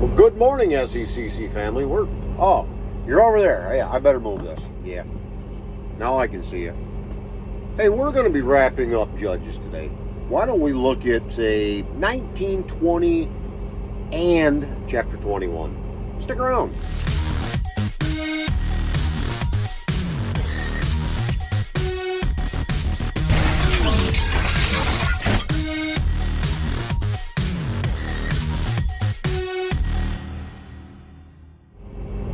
Well, good morning, SECC family. You're over there. Yeah, I better move this. Yeah. Now I can see you. Hey, we're going to be wrapping up Judges today. Why don't we look at, say, 1920 and chapter 21? Stick around.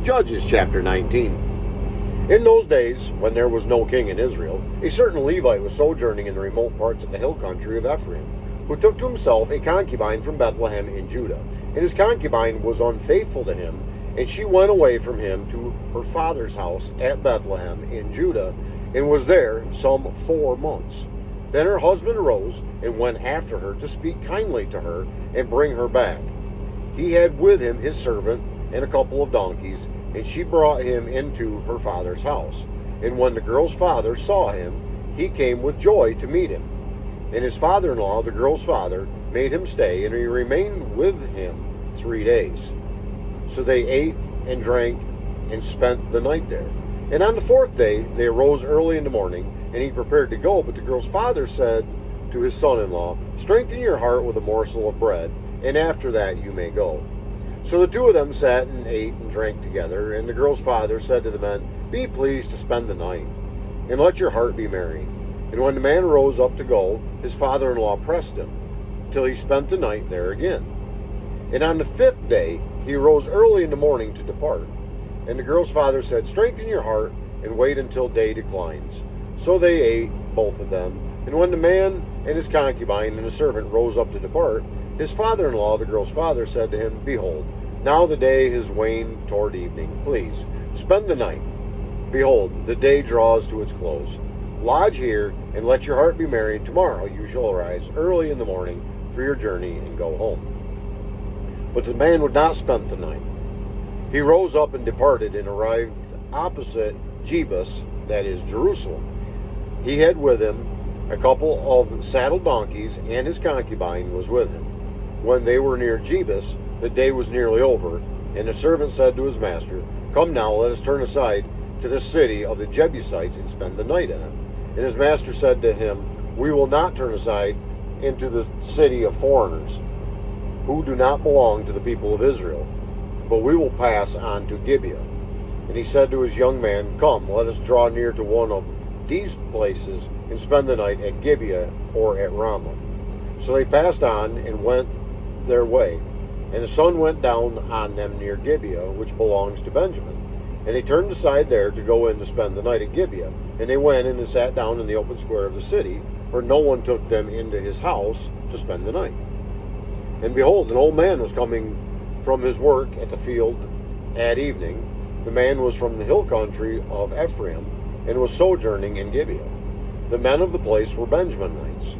Judges chapter 19. In those days, when there was no king in Israel, a certain Levite was sojourning in the remote parts of the hill country of Ephraim, who took to himself a concubine from Bethlehem in Judah. And his concubine was unfaithful to him, and she went away from him to her father's house at Bethlehem in Judah, and was there some 4 months. Then her husband arose and went after her to speak kindly to her and bring her back. He had with him his servant and a couple of donkeys, and she brought him into her father's house. And when the girl's father saw him, he came with joy to meet him. And his father-in-law, the girl's father, made him stay, and he remained with him 3 days. So they ate and drank and spent the night there. And on the 4th day they arose early in the morning, and he prepared to go. But the girl's father said to his son-in-law, "Strengthen your heart with a morsel of bread, and after that you may go." So the two of them sat and ate and drank together, and the girl's father said to the men, "Be pleased to spend the night, and let your heart be merry." And when the man rose up to go, his father-in-law pressed him, till he spent the night there again. And on the 5th day he arose early in the morning to depart. And the girl's father said, "Strengthen your heart, and wait until day declines." So they ate, both of them. And when the man and his concubine and his servant rose up to depart, his father-in-law, the girl's father, said to him, "Behold, now the day has waned toward evening. Please, spend the night. Behold, the day draws to its close. Lodge here, and let your heart be merry, and tomorrow you shall arise early in the morning for your journey and go home." But the man would not spend the night. He rose up and departed, and arrived opposite Jebus, that is, Jerusalem. He had with him a couple of saddled donkeys, and his concubine was with him. When they were near Jebus, the day was nearly over, and the servant said to his master, "Come now, let us turn aside to the city of the Jebusites and spend the night in it." And his master said to him, "We will not turn aside into the city of foreigners, who do not belong to the people of Israel, but we will pass on to Gibeah." And he said to his young man, "Come, let us draw near to one of these places and spend the night at Gibeah or at Ramah." So they passed on and went their way. And the sun went down on them near Gibeah, which belongs to Benjamin. And they turned aside there to go in to spend the night at Gibeah. And they went in and sat down in the open square of the city, for no one took them into his house to spend the night. And behold, an old man was coming from his work at the field at evening. The man was from the hill country of Ephraim, and was sojourning in Gibeah. The men of the place were Benjaminites.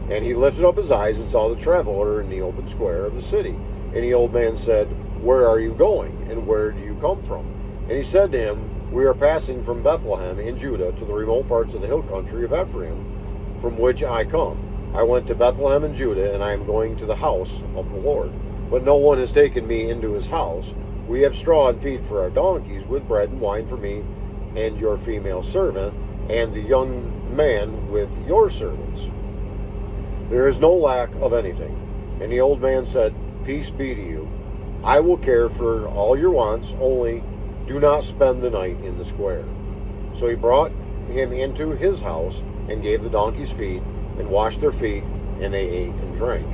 And he lifted up his eyes and saw the traveler in the open square of the city. And the old man said, "Where are you going, and where do you come from?" And he said to him, "We are passing from Bethlehem in Judah to the remote parts of the hill country of Ephraim, from which I come. I went to Bethlehem in Judah, and I am going to the house of the Lord. But no one has taken me into his house. We have straw and feed for our donkeys, with bread and wine for me and your female servant, and the young man with your servants. There is no lack of anything." And the old man said, "Peace be to you. I will care for all your wants, only do not spend the night in the square." So he brought him into his house, and gave the donkeys feed, and washed their feet, and they ate and drank.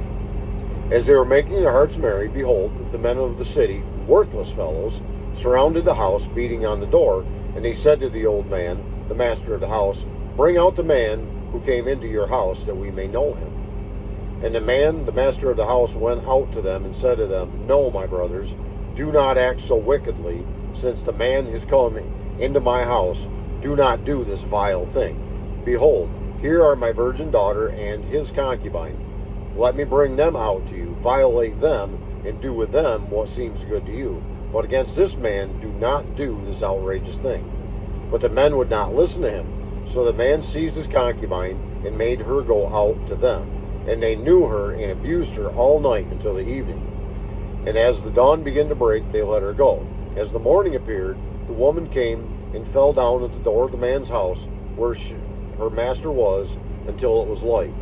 As they were making their hearts merry, behold, the men of the city, worthless fellows, surrounded the house, beating on the door. And they said to the old man, the master of the house, "Bring out the man who came into your house, that we may know him." And the man, the master of the house, went out to them and said to them, "No, my brothers, do not act so wickedly, since the man has come into my house. Do not do this vile thing. Behold, here are my virgin daughter and his concubine. Let me bring them out to you, violate them, and do with them what seems good to you. But against this man do not do this outrageous thing." But the men would not listen to him. So the man seized his concubine and made her go out to them. And they knew her and abused her all night until the evening. And as the dawn began to break, they let her go. As the morning appeared, the woman came and fell down at the door of the man's house where her master was until it was light.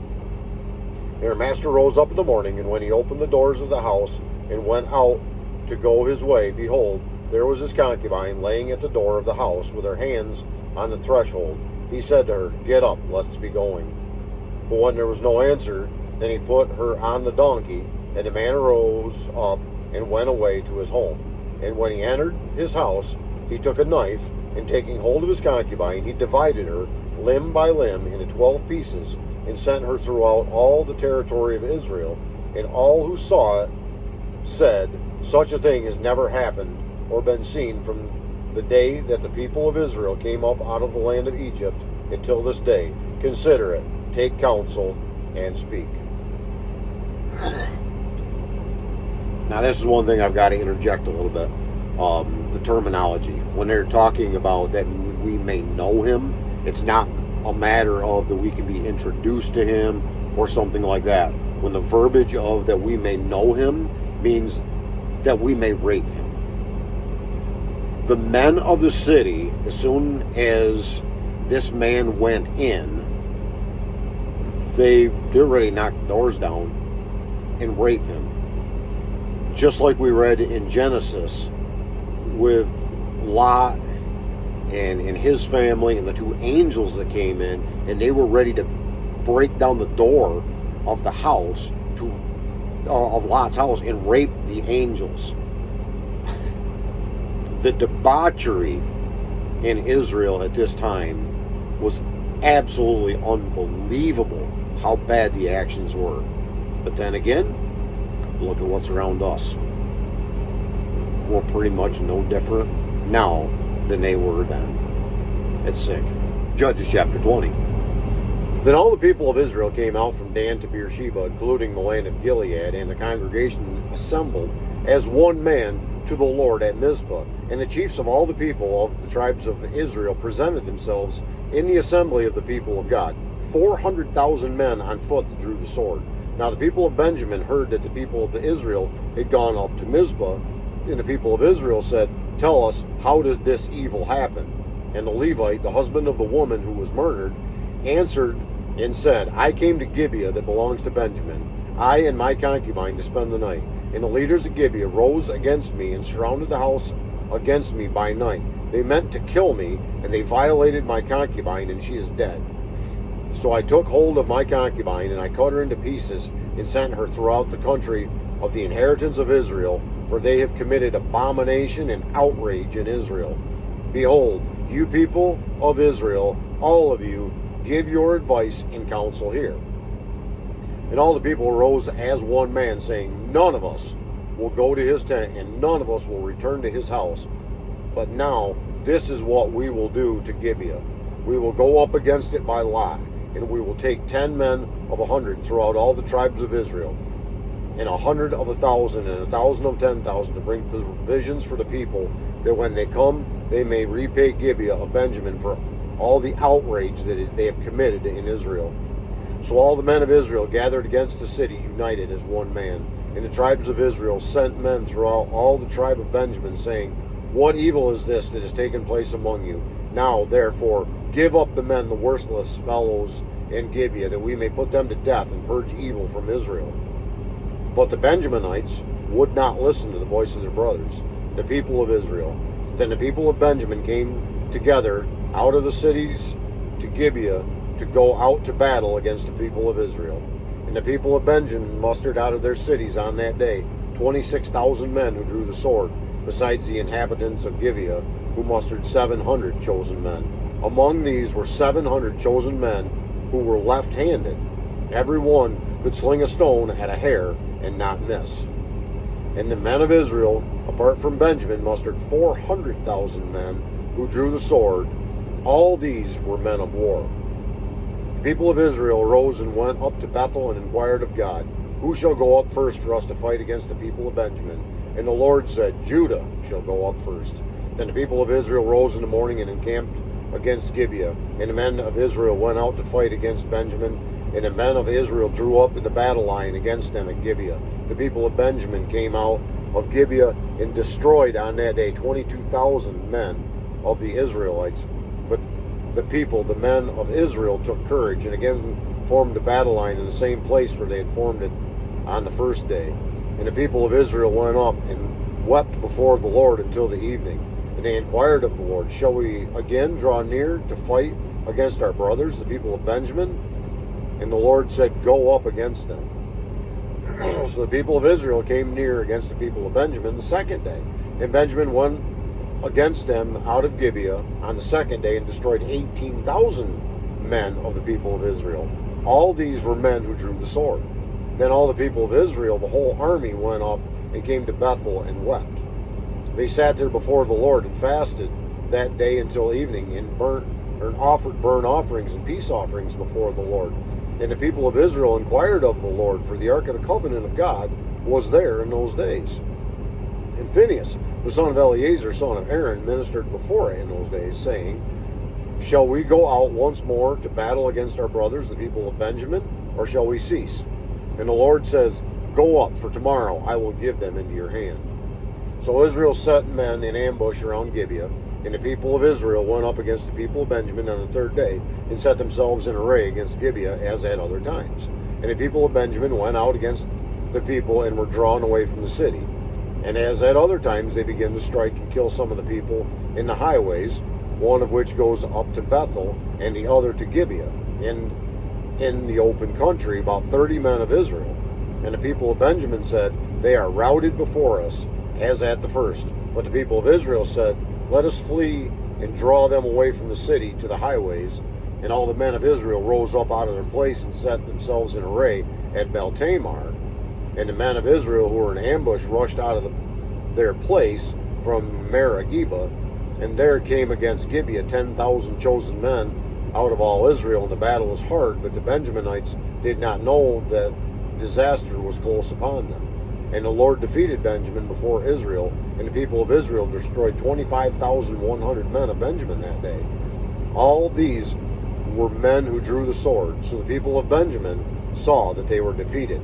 And her master rose up in the morning, and when he opened the doors of the house and went out to go his way, behold, there was his concubine laying at the door of the house with her hands on the threshold. He said to her, Get up, let's be going. But when there was no answer, then he put her on the donkey, and the man arose up and went away to his home. And when he entered his house, he took a knife, and taking hold of his concubine, he divided her limb by limb into 12 pieces, and sent her throughout all the territory of Israel. And all who saw it said, Such a thing has never happened or been seen from the day that the people of Israel came up out of the land of Egypt until this day. Consider it, take counsel, and speak. Now, this is one thing I've got to interject a little bit. The terminology. When they're talking about that we may know him, it's not a matter of that we can be introduced to him or something like that. When the verbiage of that we may know him means that we may rape him. The men of the city, as soon as this man went in, they're ready to knock the doors down and rape him. Just like we read in Genesis with Lot and his family and the two angels that came in, and they were ready to break down the door of the house of Lot's house and rape the angels. The debauchery in Israel at this time was absolutely unbelievable how bad the actions were. But then again, look at what's around us. We're pretty much no different now than they were then. It's sick. Judges chapter 20. Then all the people of Israel came out from Dan to Beersheba, including the land of Gilead, and the congregation assembled as one man to the Lord at Mizpah. And the chiefs of all the people of the tribes of Israel presented themselves in the assembly of the people of God. 400,000 men on foot that drew the sword. Now the people of Benjamin heard that the people of Israel had gone up to Mizpah, and the people of Israel said, Tell us, how did this evil happen? And the Levite, the husband of the woman who was murdered, answered and said, I came to Gibeah that belongs to Benjamin, I and my concubine, to spend the night. And the leaders of Gibeah rose against me and surrounded the house against me by night. They meant to kill me, and they violated my concubine, and she is dead. So I took hold of my concubine, and I cut her into pieces, and sent her throughout the country of the inheritance of Israel, for they have committed abomination and outrage in Israel. Behold, you people of Israel, all of you, give your advice and counsel here. And all the people arose as one man, saying, None of us will go to his tent, and none of us will return to his house. But now this is what we will do to Gibeah. We will go up against it by lot, and we will take 10 men of 100 throughout all the tribes of Israel, and 100 of 1,000, and 1,000 of 10,000, to bring provisions for the people, that when they come, they may repay Gibeah of Benjamin for all the outrage that they have committed in Israel. So all the men of Israel gathered against the city, united as one man. And the tribes of Israel sent men throughout all the tribe of Benjamin, saying, What evil is this that has taken place among you? Now, therefore, give up the men, the worthless fellows in Gibeah, that we may put them to death and purge evil from Israel. But the Benjaminites would not listen to the voice of their brothers, the people of Israel. Then the people of Benjamin came together out of the cities to Gibeah to go out to battle against the people of Israel. And the people of Benjamin mustered out of their cities on that day 26,000 men who drew the sword, besides the inhabitants of Gibeah, who mustered 700 chosen men. Among these were 700 chosen men who were left-handed. Every one could sling a stone at a hair and not miss. And the men of Israel, apart from Benjamin, mustered 400,000 men who drew the sword. All these were men of war. The people of Israel arose and went up to Bethel and inquired of God, Who shall go up first for us to fight against the people of Benjamin? And the Lord said, Judah shall go up first. Then the people of Israel rose in the morning and encamped against Gibeah. And the men of Israel went out to fight against Benjamin. And the men of Israel drew up in the battle line against them at Gibeah. The people of Benjamin came out of Gibeah and destroyed on that day 22,000 men of the Israelites. But the people, the men of Israel, took courage and again formed a battle line in the same place where they had formed it on the first day. And the people of Israel went up and wept before the Lord until the evening. And they inquired of the Lord, shall we again draw near to fight against our brothers, the people of Benjamin? And the Lord said, go up against them. So the people of Israel came near against the people of Benjamin the second day. And Benjamin went against them out of Gibeah on the second day and destroyed 18,000 men of the people of Israel. All these were men who drew the sword. Then all the people of Israel, the whole army, went up and came to Bethel and wept. They sat there before the Lord and fasted that day until evening and offered burnt offerings and peace offerings before the Lord. And the people of Israel inquired of the Lord, for the ark of the covenant of God was there in those days. And Phinehas, the son of Eleazar, son of Aaron, ministered before it in those days, saying, shall we go out once more to battle against our brothers, the people of Benjamin, or shall we cease? And the Lord says, go up, for tomorrow I will give them into your hand. So Israel set men in ambush around Gibeah, and the people of Israel went up against the people of Benjamin on the third day, and set themselves in array against Gibeah as at other times. And the people of Benjamin went out against the people and were drawn away from the city. And as at other times they began to strike and kill some of the people in the highways, one of which goes up to Bethel, and the other to Gibeah, and in the open country, about 30 men of Israel. And the people of Benjamin said, they are routed before us, as at the first. But the people of Israel said, let us flee and draw them away from the city to the highways. And all the men of Israel rose up out of their place and set themselves in array at Beltamar. And the men of Israel who were in ambush rushed out of their place from Merageba, and there came against Gibeah 10,000 chosen men out of all Israel, and the battle was hard, but the Benjaminites did not know that disaster was close upon them. And the Lord defeated Benjamin before Israel, and the people of Israel destroyed 25,100 men of Benjamin that day. All these were men who drew the sword, so the people of Benjamin saw that they were defeated.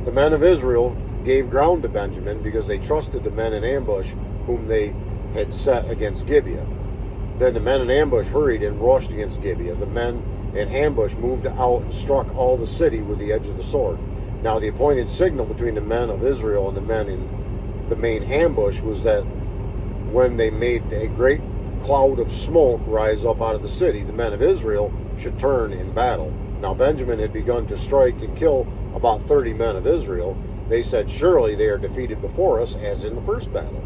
The men of Israel gave ground to Benjamin because they trusted the men in ambush whom they had set against Gibeah. Then the men in ambush hurried and rushed against Gibeah. The men in ambush moved out and struck all the city with the edge of the sword. Now the appointed signal between the men of Israel and the men in the main ambush was that when they made a great cloud of smoke rise up out of the city, the men of Israel should turn in battle. Now Benjamin had begun to strike and kill about 30 men of Israel. They said, surely they are defeated before us, as in the first battle.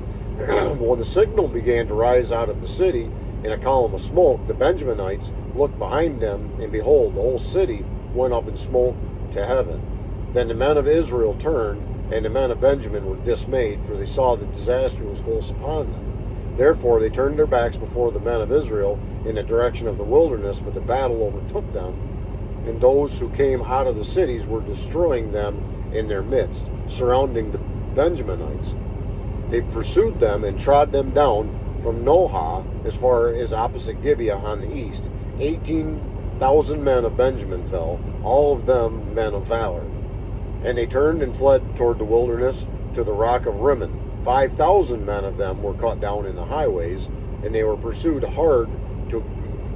When the signal began to rise out of the city in a column of smoke, the Benjaminites looked behind them, and behold, the whole city went up in smoke to heaven. Then the men of Israel turned, and the men of Benjamin were dismayed, for they saw that disaster was close upon them. Therefore they turned their backs before the men of Israel in the direction of the wilderness, but the battle overtook them, and those who came out of the cities were destroying them in their midst, surrounding the Benjaminites. They pursued them and trod them down from Nohah as far as opposite Gibeah on the east. 18,000 men of Benjamin fell, all of them men of valor. And they turned and fled toward the wilderness to the rock of Rimmon. 5,000 men of them were cut down in the highways, and they were pursued hard to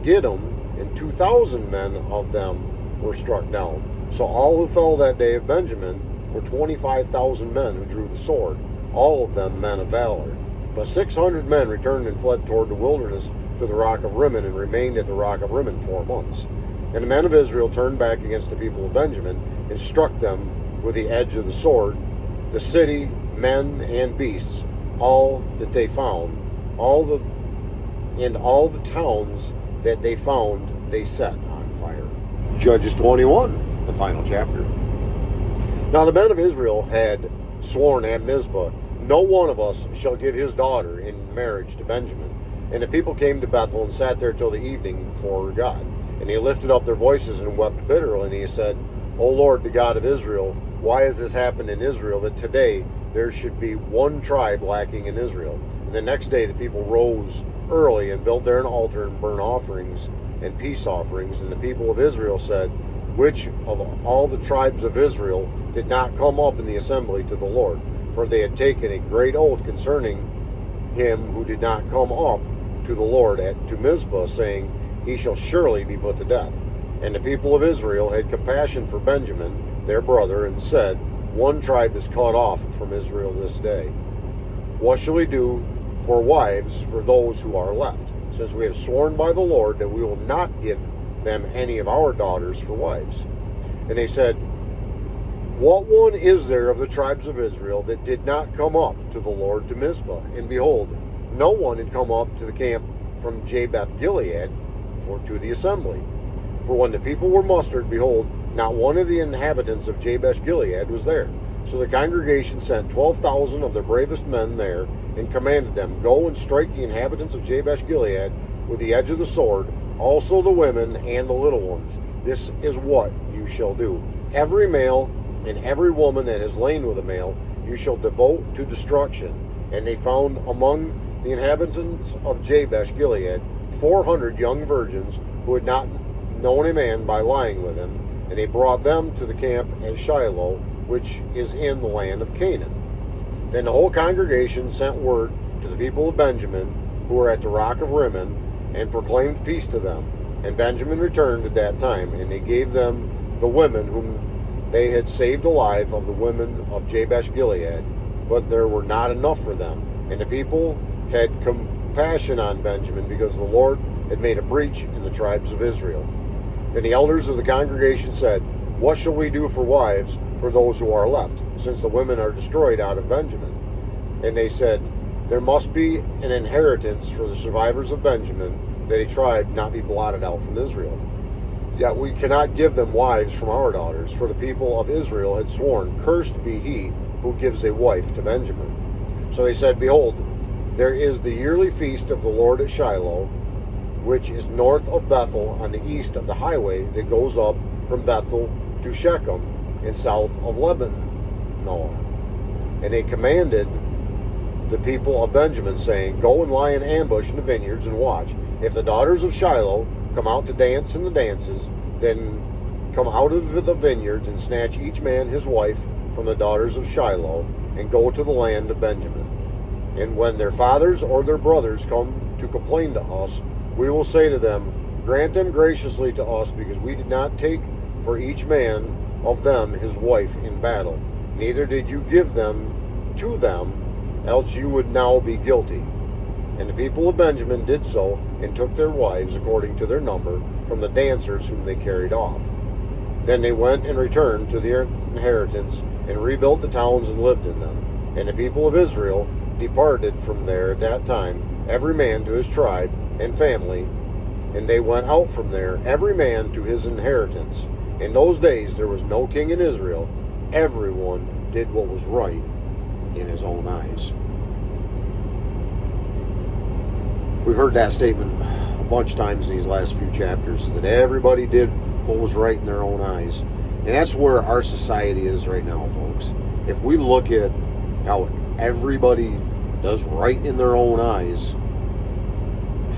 Gidom, and 2,000 men of them were struck down. So all who fell that day of Benjamin were 25,000 men who drew the sword, all of them men of valor. But 600 men returned and fled toward the wilderness to the rock of Rimmon, and remained at the rock of Rimmon 4 months. And the men of Israel turned back against the people of Benjamin, and struck them with the edge of the sword, the city, men, and beasts, all that they found, all the towns that they found they set on fire. Judges 21, the final chapter. Now the men of Israel had sworn at Mizpah, no one of us shall give his daughter in marriage to Benjamin. And the people came to Bethel and sat there till the evening before God. And they lifted up their voices and wept bitterly. And he said, O Lord, the God of Israel, why has this happened in Israel, that today there should be one tribe lacking in Israel? And the next day the people rose early and built there an altar and burnt offerings and peace offerings. And the people of Israel said, which of all the tribes of Israel did not come up in the assembly to the Lord? for they had taken a great oath concerning him who did not come up to the Lord to Mizpah, saying, he shall surely be put to death. And the people of Israel had compassion for Benjamin, their brother, and said, one tribe is cut off from Israel this day. What shall we do for wives for those who are left? Since we have sworn by the Lord that we will not give them any of our daughters for wives. And they said, what one is there of the tribes of Israel that did not come up to the Lord to Mizpah? And behold, no one had come up to the camp from Jabesh Gilead to the assembly. For when the people were mustered, behold, not one of the inhabitants of Jabesh Gilead was there. So the congregation sent 12,000 of their bravest men there, and commanded them, go and strike the inhabitants of Jabesh Gilead with the edge of the sword, also the women and the little ones. This is what you shall do. Every male and every woman that has lain with a male you shall devote to destruction. And they found among the inhabitants of Jabesh Gilead 400 young virgins who had not known a man by lying with him, and they brought them to the camp at Shiloh, which is in the land of Canaan. Then the whole congregation sent word to the people of Benjamin, who were at the rock of Rimmon, and proclaimed peace to them. And Benjamin returned at that time, and they gave them the women whom they had saved alive of the women of Jabesh Gilead, but there were not enough for them. And the people had compassion on Benjamin, because the Lord had made a breach in the tribes of Israel. And the elders of the congregation said, what shall we do for wives for those who are left, since the women are destroyed out of Benjamin? And they said, there must be an inheritance for the survivors of Benjamin, that a tribe not be blotted out from Israel. Yet we cannot give them wives from our daughters, for the people of Israel had sworn, cursed be he who gives a wife to Benjamin. So they said, behold, there is the yearly feast of the Lord at Shiloh, which is north of Bethel, on the east of the highway that goes up from Bethel to Shechem, and south of Lebanon. And they commanded the people of Benjamin, saying, go and lie in ambush in the vineyards and watch. If the daughters of Shiloh come out to dance in the dances, then come out of the vineyards and snatch each man his wife from the daughters of Shiloh, and go to the land of Benjamin. And when their fathers or their brothers come to complain to us, we will say to them, grant them graciously to us, because we did not take for each man of them his wife in battle. Neither did you give them to them, else you would now be guilty. And the people of Benjamin did so, and took their wives according to their number from the dancers whom they carried off. Then they went and returned to their inheritance, and rebuilt the towns and lived in them. And the people of Israel departed from there at that time, every man to his tribe and family, and they went out from there, every man to his inheritance. In those days there was no king in Israel. Everyone did what was right in his own eyes. We've heard that statement a bunch of times in these last few chapters, that everybody did what was right in their own eyes. And that's where our society is right now, folks. If we look at how everybody does right in their own eyes,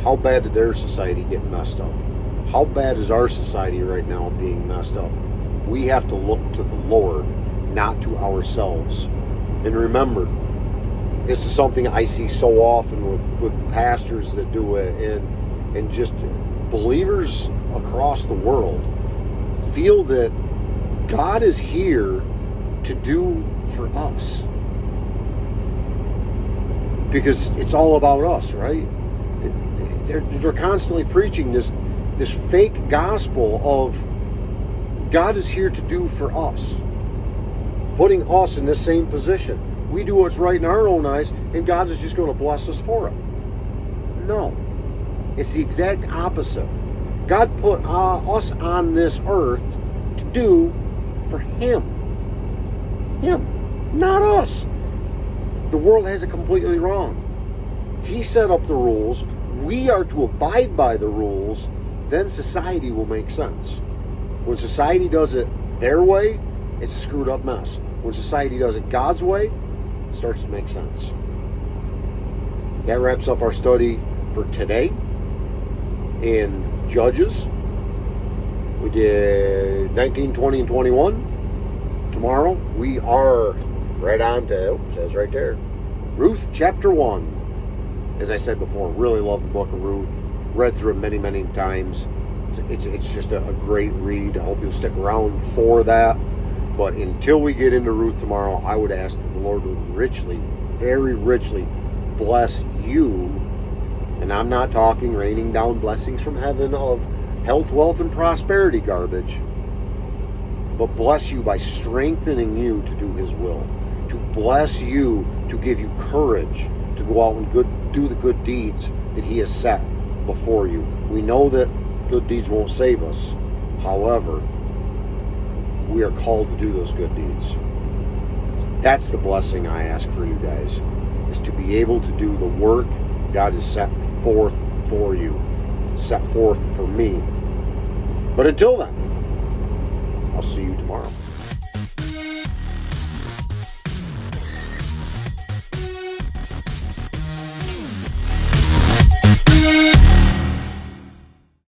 how bad did their society get messed up? How bad is our society right now being messed up? We have to look to the Lord, not to ourselves. And remember, this is something I see so often with pastors that do it, and just believers across the world feel that God is here to do for us. Because it's all about us, right? They're constantly preaching this fake gospel of God is here to do for us, putting us in this same position. We do what's right in our own eyes, and God is just going to bless us for it. No. It's the exact opposite. God put us on this earth to do for Him. Him, not us. The world has it completely wrong. He set up the rules. We are to abide by the rules. Then society will make sense. When society does it their way, it's a screwed up mess. When society does it God's way, it starts to make sense. That wraps up our study for today in Judges. We did 19, 20, and 21. Tomorrow we are right on to, it says right there, Ruth chapter 1. As I said before, really love the book of Ruth. Read through it many, many times. It's just a great read. I hope you'll stick around for that. But until we get into Ruth tomorrow, I would ask that the Lord would richly, very richly bless you. And I'm not talking raining down blessings from heaven of health, wealth, and prosperity garbage. But bless you by strengthening you to do His will. To bless you, to give you courage to go out and do the good deeds that He has set before you. We know that good deeds won't save us. However, we are called to do those good deeds. That's the blessing I ask for you guys, is to be able to do the work God has set forth for you, set forth for me. But until then, I'll see you tomorrow.